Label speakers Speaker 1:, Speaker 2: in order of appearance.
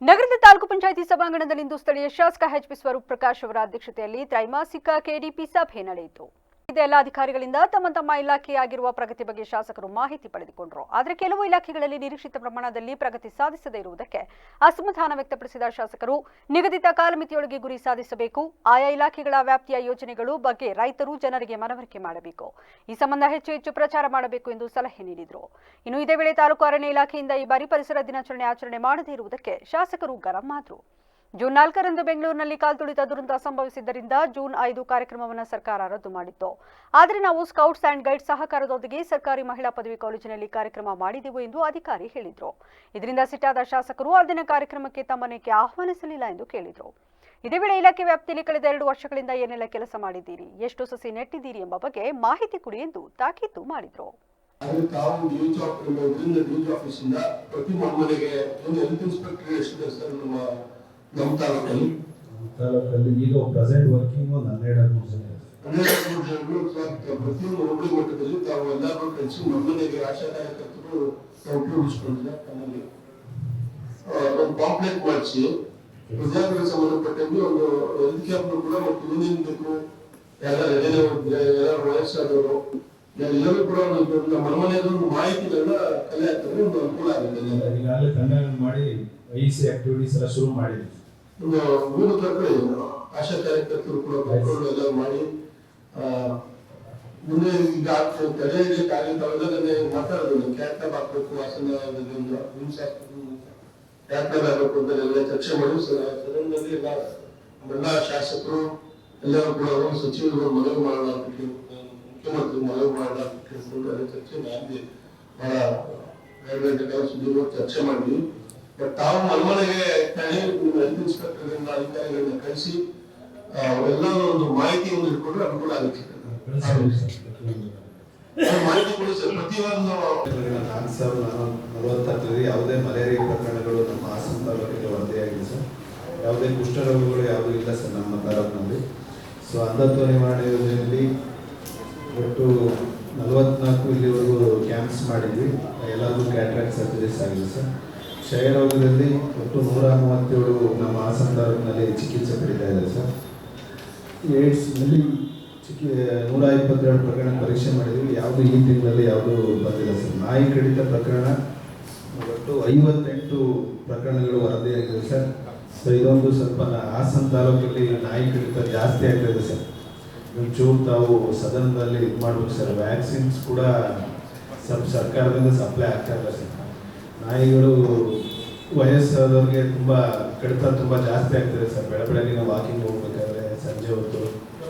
Speaker 1: ನಗರದ ತಾಲೂಕು ಪಂಚಾಯಿತಿ ಸಭಾಂಗಣದಲ್ಲಿಂದು ಸ್ಥಳೀಯ ಶಾಸಕ ಎಚ್.ಪಿ. ಸ್ವರೂಪ್ ಪ್ರಕಾಶ್ ಅವರ ಅಧ್ಯಕ್ಷತೆಯಲ್ಲಿ ತ್ರೈಮಾಸಿಕ ಕೆಡಿಪಿ ಸಭೆ ನಡೆಯಿತು. ಇದೆಲ್ಲ ಅಧಿಕಾರಿಗಳಿಂದ ತಮ್ಮ ಇಲಾಖೆಯಾಗಿರುವ ಪ್ರಗತಿ ಬಗ್ಗೆ ಶಾಸಕರು ಮಾಹಿತಿ ಪಡೆದುಕೊಂಡರು. ಆದರೆ ಕೆಲವು ಇಲಾಖೆಗಳಲ್ಲಿ ನಿರೀಕ್ಷಿತ ಪ್ರಮಾಣದಲ್ಲಿ ಪ್ರಗತಿ ಸಾಧಿಸದೇ ಇರುವುದಕ್ಕೆ ಅಸಮಾಧಾನ ವ್ಯಕ್ತಪಡಿಸಿದ ಶಾಸಕರು ನಿಗದಿತ ಕಾಲಮಿತಿಯೊಳಗೆ ಗುರಿ ಸಾಧಿಸಬೇಕು, ಆಯಾ ಇಲಾಖೆಗಳ ವ್ಯಾಪ್ತಿಯ ಯೋಜನೆಗಳು ಬಗ್ಗೆ ರೈತರು ಜನರಿಗೆ ಮನವರಿಕೆ ಮಾಡಬೇಕು, ಈ ಸಂಬಂಧ ಹೆಚ್ಚು ಪ್ರಚಾರ ಮಾಡಬೇಕು ಎಂದು ಸಲಹೆ ನೀಡಿದರು. ಇನ್ನು ಇದೇ ವೇಳೆ ತಾಲೂಕು ಅರಣ್ಯ ಇಲಾಖೆಯಿಂದ ಈ ಬಾರಿ ಪರಿಸರ ದಿನಾಚರಣೆ ಆಚರಣೆ ಮಾಡದೇ ಇರುವುದಕ್ಕೆ ಶಾಸಕರು ಗರಂ ಆದರು. ಜೂನ್ 4ರಂದು ಬೆಂಗಳೂರಿನಲ್ಲಿ ಕಾಲ್ತುಳಿತ ದುರಂತ ಸಂಭವಿಸಿದ್ದರಿಂದ ಜೂನ್ 5 ಕಾರ್ಯಕ್ರಮವನ್ನು ಸರ್ಕಾರ ರದ್ದು ಮಾಡಿತ್ತು. ಆದರೆ ನಾವು ಸ್ಕೌಟ್ಸ್ ಅಂಡ್ ಗೈಡ್ಸ್ ಸಹಕಾರದೊಂದಿಗೆ ಸರ್ಕಾರಿ ಮಹಿಳಾ ಪದವಿ ಕಾಲೇಜಿನಲ್ಲಿ ಕಾರ್ಯಕ್ರಮ ಮಾಡಿದೆವು ಎಂದು ಅಧಿಕಾರಿ ಹೇಳಿದರು. ಇದರಿಂದ ಸಿಟ್ಟಾದ ಶಾಸಕರು ಆ ದಿನ ಕಾರ್ಯಕ್ರಮಕ್ಕೆ ತಮ್ಮನೇಕೆ ಆಹ್ವಾನಿಸಲಿಲ್ಲ ಎಂದು ಕೇಳಿದರು. ಇದೇ ವೇಳೆ ಇಲಾಖೆ ವ್ಯಾಪ್ತಿಯಲ್ಲಿ ಕಳೆದ 2 ವರ್ಷಗಳಿಂದ ಏನೆಲ್ಲ ಕೆಲಸ ಮಾಡಿದ್ದೀರಿ, ಎಷ್ಟು ಸಸಿ ನೆಟ್ಟಿದ್ದೀರಿ ಎಂಬ ಬಗ್ಗೆ ಮಾಹಿತಿ ಕೊಡಿ ಎಂದು ತಾಕೀತು ಮಾಡಿದರು.
Speaker 2: ನಮ್ಮ ತಾಲೂಕಲ್ಲಿ ಈಗ ಪ್ರೆಸೆಂಟ್ ವರ್ಕಿಂಗ್ 12 ಜನರು ಪ್ರತಿಯೊಂದು ಹೋಬಳಿ ಮಟ್ಟದಲ್ಲಿ ತಾವು ಎಲ್ಲರೂ ಕಳಿಸಿ ಮನೆಗೆ ಆಶಾ ಕಾರ್ಯಕರ್ತರು ಉಪಯೋಗಿಸ್ಕೊಂಡಿದ್ದಾರೆ. ತಮ್ಮಲ್ಲಿ ಒಂದು ಪಾಂಪ್ಲೆಟ್ ಮಾಡಿಸಿ ಪ್ರಜಾಗಳಿಗೆ ಸಂಬಂಧಪಟ್ಟಂಗೆ ಒಂದು ಹೆಲ್ತ್ ಕ್ಯಾಂಪ್ ಕೂಡ ಮತ್ತು ಏನೇನು ಬೇಕು ಎಲ್ಲರೂ ವಯಸ್ಸಾದವರು ಎಲ್ಲರೂ ಕೂಡ ನಮ್ಮ ಮನೆಯದೊಂದು ಮಾಹಿತಿಗಳನ್ನ ಕಲೆ ಹಾಕಿದ್ರೆ ಒಂದು ಅನುಕೂಲ ಆಗುತ್ತೆ. ಈಗಾಗಲೇ ತಂಡಗಳನ್ನು ಮಾಡಿ ಐಸಿ ಆಕ್ಟಿವಿಟೀಸ್ ಎಲ್ಲ ಶುರು ಮಾಡಿದ್ವಿ. ಮೂರು ತರಕಡೆ ಆಶಾ ಕಾರ್ಯಕರ್ತರು ಕೂಡ ಕರ್ಕೊಂಡು ಎಲ್ಲ ಮಾಡಿ ಮುಂದೆ ಈಗ ತಡೆಗೆ ತಾವೆಲ್ಲದನ್ನೇ ಮಾತಾಡೋದು ಕ್ಯಾಟ್ಯಾಬ್ ಹಾಕ್ಬೇಕು, ವಾಸನ ಕ್ಯಾಟ್ಯಾಬ್ ಹಾಕಬೇಕು ಅಂತ ಎಲ್ಲ ಚರ್ಚೆ ಮಾಡಿ ಸದನದಲ್ಲಿ ಎಲ್ಲ ಶಾಸಕರು ಎಲ್ಲರೂ ಕೂಡ ಸಚಿವರು ಮನವಿ ಮಾಡೋಣ ಅಂತ ಮುಖ್ಯಮಂತ್ರಿ ಮನವಿ ಮಾಡೋಣ ಅಂತ ಕೇಳ್ಕೊಂಡು ಅದೇ ಚರ್ಚೆ ಮಾಡಿ ಬಹಳ 2 ಗಂಟೆ ಕಾಲ ಸುದೀರ್ಘ ಚರ್ಚೆ ಮಾಡಿದ್ವಿ. ಬಟ್ ತಾವು ಮನೆಗೆ ಹೆಲ್ತ್ ಇನ್ಸ್ಪೆಕ್ಟರ್ ಅಧಿಕಾರಿಗಳನ್ನ ಕಳಿಸಿ ಎಲ್ಲ ಒಂದು ಮಾಹಿತಿ ಒಂದು ಇಟ್ಕೊಂಡ್ರೆ ಅನುಕೂಲ ಆಗುತ್ತೆ. ಮಾಹಿತಿ ಕೊಡಿ ಸರ್. ಪ್ರತಿಯೊಂದು 4,440 ಯಾವುದೇ ಮಲೇರಿಯಾ ಪ್ರಕರಣಗಳು ನಮ್ಮ ಹಾಸನ ತಾಲೂಕಿಗೆ ವರದಿಯಾಗಿದೆ ಸರ್. ಯಾವುದೇ ಕುಷ್ಠರೋಗಗಳು ಯಾವುದೂ ಇಲ್ಲ ಸರ್ ನಮ್ಮ ತಾಲೂಕಿನಲ್ಲಿ. ಸೊ ಅಂಧತ್ವ ನಿವಾರಣೆ ಯೋಜನೆಯಲ್ಲಿ ಒಟ್ಟು 44 ಇಲ್ಲಿವರೆಗೂ ಕ್ಯಾಂಪ್ಸ್ ಮಾಡಿದ್ವಿ. ಎಲ್ಲರಿಗೂ ಕ್ಯಾಟ್ರಾಕ್ಟ್ ಸರ್ಜರೀಸ್ ಆಗಿದೆ ಸರ್. ಕ್ಷಯರೋಗದಲ್ಲಿ ಒಟ್ಟು 137 ನಮ್ಮ ಹಾಸನ ತಾಲೂಕಿನಲ್ಲಿ ಚಿಕಿತ್ಸೆ ಪಡಿತಾ ಇದೆ ಸರ್. ಏಡ್ಸ್ನಲ್ಲಿ 122 ಪ್ರಕರಣ ಪರೀಕ್ಷೆ ಮಾಡಿದ್ವಿ. ಯಾವುದು ಈ ತಿಂಗಳಲ್ಲಿ ಯಾವುದು ಬಂದಿಲ್ಲ ಸರ್. ನಾಯಿ ಕಡಿತ ಪ್ರಕರಣ ಒಟ್ಟು 58 ಪ್ರಕರಣಗಳು ವರದಿಯಾಗಿದೆ ಸರ್. ಸೊ ಇದೊಂದು ಸ್ವಲ್ಪ ಹಾಸನ ತಾಲೂಕಲ್ಲಿ ನಾಯಿ ಕಡಿತ ಜಾಸ್ತಿ ಆಗ್ತಾಯಿದೆ ಸರ್. ಒಂಚೂರು ತಾವು ಸದನದಲ್ಲಿ ಇದು ಮಾಡ್ಬೇಕು ಸರ್. ವ್ಯಾಕ್ಸಿನ್ಸ್ ಕೂಡ ಸ್ವಲ್ಪ ಸರ್ಕಾರದಿಂದ ಸಪ್ಲೈ ಆಗ್ತಾ ಇಲ್ಲ ಸರ್. ನಾಯಿಗಳು ವಯಸ್ಸಾದವ್ರಿಗೆ ತುಂಬ ಕಡಿತ ತುಂಬ ಜಾಸ್ತಿ ಆಗ್ತದೆ ಸರ್. ಬೆಳಗ್ಗೆ ವಾಕಿಂಗ್ ಹೋಗ್ಬೇಕಾದ್ರೆ ಸಂಜೆ ಹೊತ್ತು